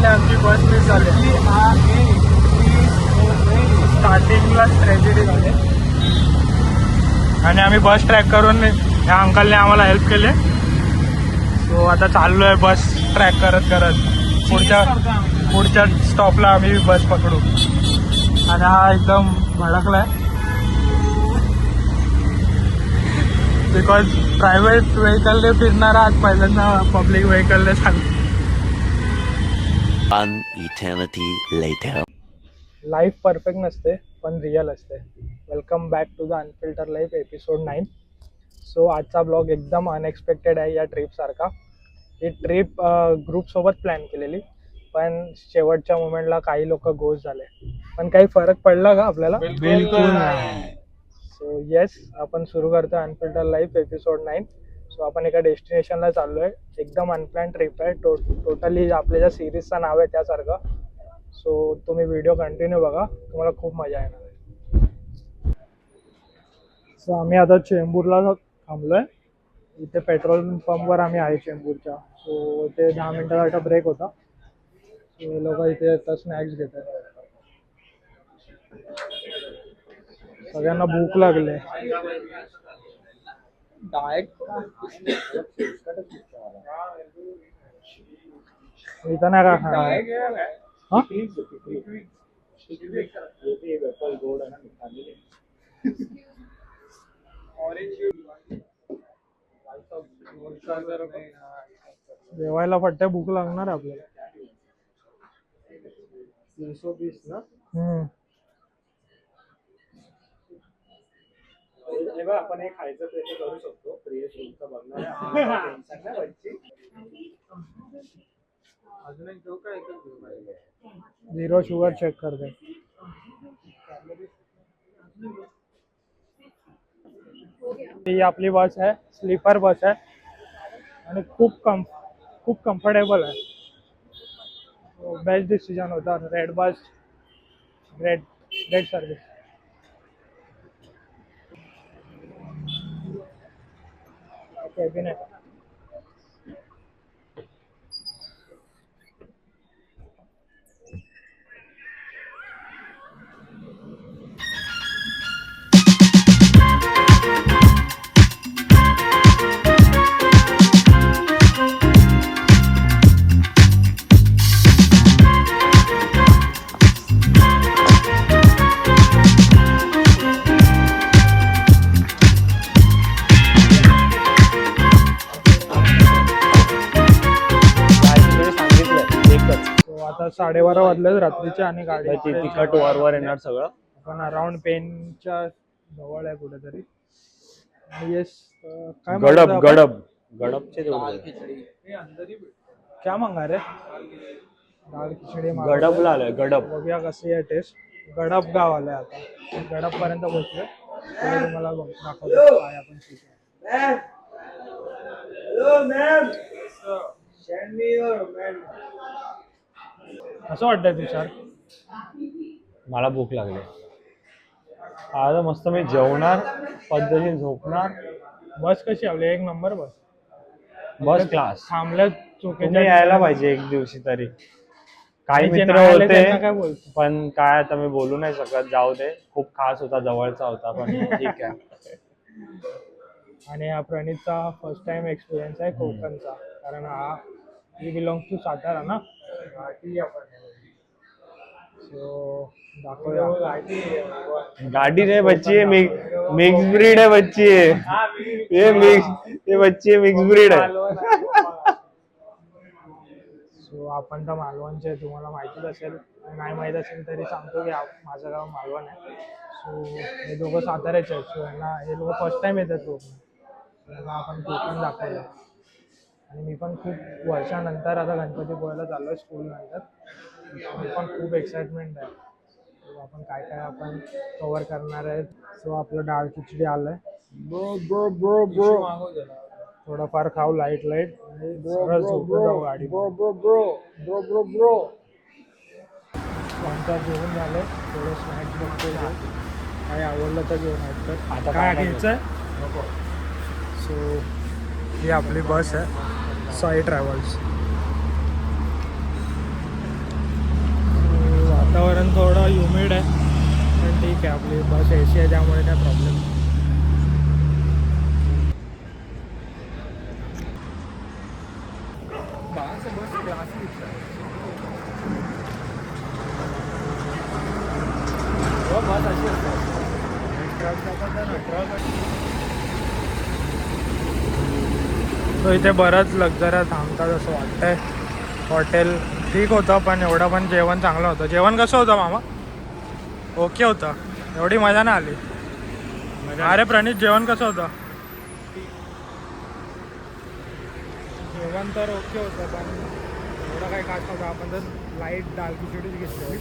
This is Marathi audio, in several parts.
आणि आमची बस मिस झाली. स्टार्टिंगला ट्रॅजेडी झाली आणि आम्ही बस ट्रॅक करून ह्या अंकलने आम्हाला हेल्प केले. सो आता चाललो आहे बस ट्रॅक करत करत पुढच्या स्टॉपला आम्ही बस पकडू. आणि हा एकदम भडकला आहे बिकॉज प्रायव्हेट व्हेकलने फिरणारा आज पहिल्यांदा पब्लिक व्हेकलने सांग. One eternity later. Life perfect नसते पण रिअल असते. Welcome back to the unfiltered life episode 9. So आजचा ब्लॉग एकदम अनएक्सपेक्टेड आहे या ट्रिपसारखा. ही ट्रिप ग्रुपसोबत प्लॅन केलेली पण शेवटच्या मोमेंटला काही लोक गोस्ट झाले. पण काही फरक पडला का आपल्याला? बिलकुल नाही. सो येस, आपण सुरू करतो अनफिल्टर लाईफ एपिसोड 9. सो आपण एका डेस्टिनेशनला चाललो आहे. एकदम अनप्लॅन ट्रिप आहे. टोटली आपल्या ज्या सिरीजचं नाव आहे त्यासारखं. सो तुम्ही व्हिडिओ कंटिन्यू बघा, तुम्हाला खूप मजा येणार आहे. सो आम्ही आता चेंबूरला थांबलो आहे. इथे पेट्रोल पंपवर आम्ही आहे चेंबूरच्या. सो ते 10 मिनिटाचा ब्रेक होता. सो लोक इथे आता स्नॅक्स घेतात. सगळ्यांना भूक लागली. इथं नाही का खाणार? हा? जेवायला पट्ट्या भूक लागणार आपल्याला. 320 ना? आपण हे खायचं ते करू शकतो. अजून एक घेऊ का? झिरो शुगर चेक करते. ही आपली बस आहे, स्लीपर बस आहे आणि खूप कम्फर्टेबल आहे. बेस्ट डिसिजन होता. Red bus, red service. Cabin आहे. आता 12:30 वाजले रात्रीचे आणि गाडी तिखट वर येणार सगळं. पण अराउंड पेनच्या जवळ आहे कुठेतरी. येस. काय गडबचे क्या मांगा रे? दाल खिचडी. गडबला आलंय. गडब बघूया कशी आहे टेस्ट. गडब गाव आलंय. आता गडब पर्यंत पोहोचलोय. तुम्हाला दाखवतो काय आपण शिकलो. असं वाटतंय तुषार? मला भूक लागली. आज मस्त मी जेवणार, पद्धतीने झोपणार. बस कशी आपली? एक नंबर बस. बस क्लास. थांबल्या तुम्ही यायला पाहिजे एक दिवशी तरी. काही मित्र होते पण काय आता मी बोलू नाही शकत. जाऊ दे. खूप खास होता, जवळचा होता पण ठीक आहे. आणि हा प्रणीतचा फर्स्ट टाइम एक्सपिरियन्स आहे कोकणचा. कारण ही बिलॉंग्स टू सातारा ना. सो दाखवूया. गाड़ी रे बच्ची है, मिक्स ब्रीड है बच्ची है. ये बच्ची है मिक्स ब्रीड है. सो आपण तर मालवणचे, तुम्हाला माहितीच असेल. नाही माहित असेल तरी सांगतो की माझं गाव मालवण आहे. सो हे दोघं साताऱ्याचे आहेत. सो यांना हे लोक फर्स्ट टाइम येतात कोकण. त्यांना आपण कोकण दाखवलं. आणि मी पण खूप वर्षानंतर आता गणपतीपुळ्याला चाललो आहे स्कूल नंतर. मी पण खूप एक्साइटमेंट आहे. सो आपण काय काय आपण कव्हर करणार आहे. सो आपलं डाळ खिचडी आलंय. थोडंफार खाऊ लाईट सरळ झोपून जाऊ गाडी. आमचा जेवण झालंय. थोडं स्नॅक्स बघतोय. काही आवडलं तर जेवण आहे तर आता काय घ्यायचं. सो ही आपली बस आहे, साई ट्रॅव्हल्स. थोडं ह्युमिड आहे, पण ठीक आहे, आपली बस AC आहे त्यामुळे काय प्रॉब्लेम. बस क्लासिक बस अशी असते. तो इथे बरंच लक्झऱ्या थांबतात असं वाटतंय. हॉटेल ठीक होतं, पण एवढं पण जेवण चांगलं होतं. जेवण कसं होतं मामा? ओके होतं, एवढी मजा नाही आली. अरे प्रणित, जेवण कसं होतं? जेवण तर ओके होतं, पण एवढं काही खास नव्हतं. आपण तर लाईट डाळ खिचडीच घेतली,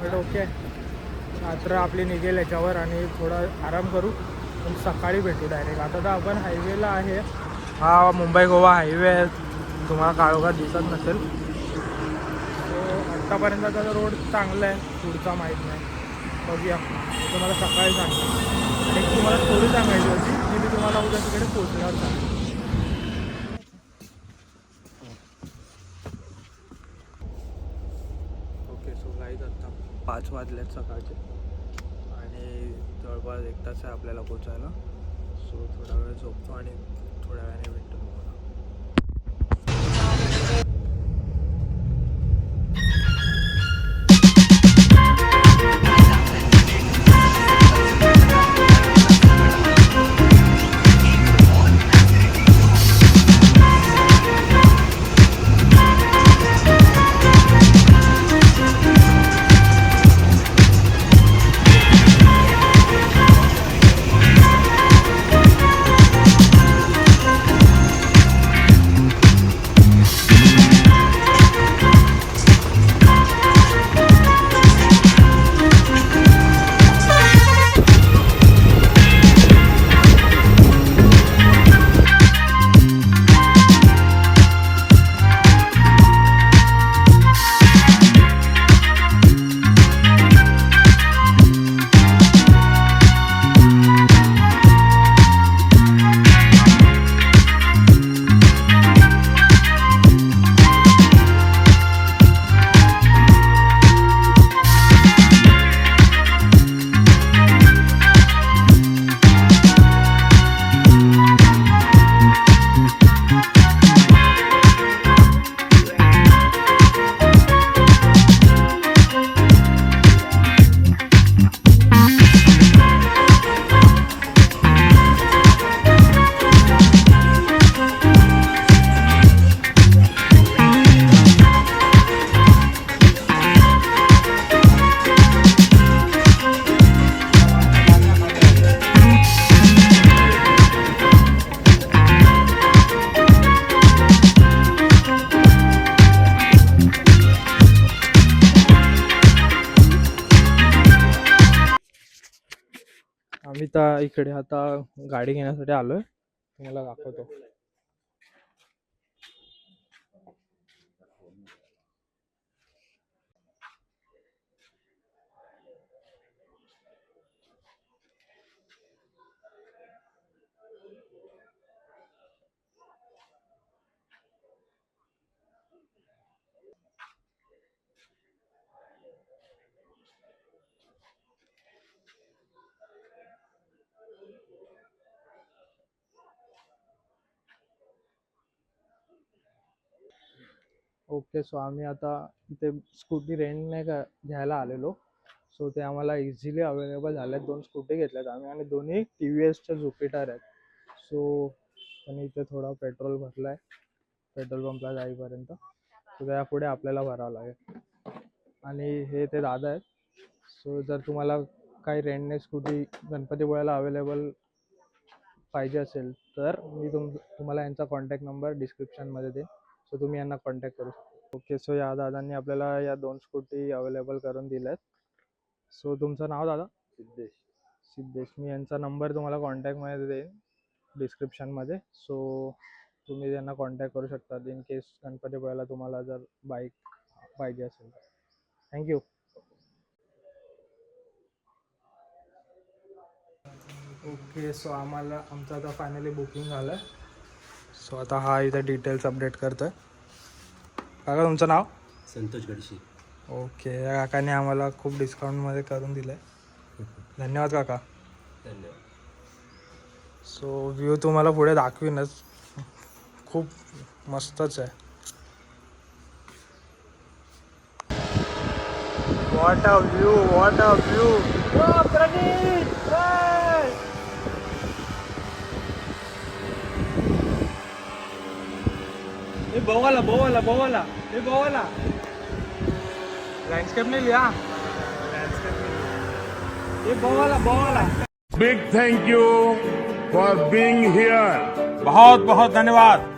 बट ओके. रात्र आपली निघेल याच्यावर आणि थोडा आराम करू, पण सकाळी भेटू डायरेक्ट. आता तर आपण हायवेला आहे. हा मुंबई गोवा हायवे आहे, तुम्हाला काळोखात दिसत नसेल. तो आत्तापर्यंतचा रोड चांगला आहे, पुढचा माहीत नाही, बघूया. मी तुम्हाला सकाळी सांगतो. आणि एक तुम्हाला स्टोरी सांगायची होती, जी मी तुम्हाला उद्या तिकडे पोचल्यावर सांगतो. ओके, सो गाईज आत्ता 5 वाजलेत सकाळचे आणि जवळपास 1 तास आहे आपल्याला पोचायला. सो थोडा वेळ झोपतो आणि थोड्या वेळाने भेटतो तुम्हाला. आम्ही तर इकडे आता गाडी घेण्यासाठी आलोय, तुम्हाला दाखवतो. ओके, सो आम्ही आता इथे स्कूटी रेंटने घ्यायला आलेलो. सो ते आम्हाला इझिली अवेलेबल झाल्यात. 2 स्कूटी घेतल्यात आम्ही आणि दोन्ही TVSच्या ज्युपिटर आहेत. सो आणि इथे थोडा पेट्रोल भरला आहे पेट्रोल पंपला जाईपर्यंत. सो त्यापुढे आपल्याला भरावं लागेल. आणि हे ते दादा आहेत. सो जर तुम्हाला काही रेंटने स्कूटी गणपतीपुळ्याला अवेलेबल पाहिजे असेल तर मी तुम्हाला यांचा कॉन्टॅक्ट नंबर डिस्क्रिप्शनमध्ये देईन. सो तुम्ही यांना कॉन्टॅक्ट करू शकता. ओके, सो या दादांनी आपल्याला या 2 स्कूटी अवेलेबल करून दिल्यात. सो तुमचं नाव दादा? सिद्धेश. मी यांचा नंबर तुम्हाला कॉन्टॅक्टमध्ये देईन डिस्क्रिप्शनमध्ये. सो तुम्ही त्यांना कॉन्टॅक्ट करू शकता इन केस गणपतीपुळ्याला तुम्हाला जर बाईक पाहिजे असेल तर. थँक्यू. ओके, सो आमचं आता फायनली बुकिंग झालं आहे. सो आता हा इथे डिटेल्स अपडेट करतो आहे. काका तुमचं नाव? संतोष गडशी. ओके, या काकाने आम्हाला खूप डिस्काउंटमध्ये करून दिलं आहे. धन्यवाद काका. सो व्ह्यू तुम्हाला पुढे दाखवीनच, खूप मस्तच आहे. What a view, what a view. Landscape नाही लिहा. Big thank you for being here. बहुत बहुत धन्यवाद.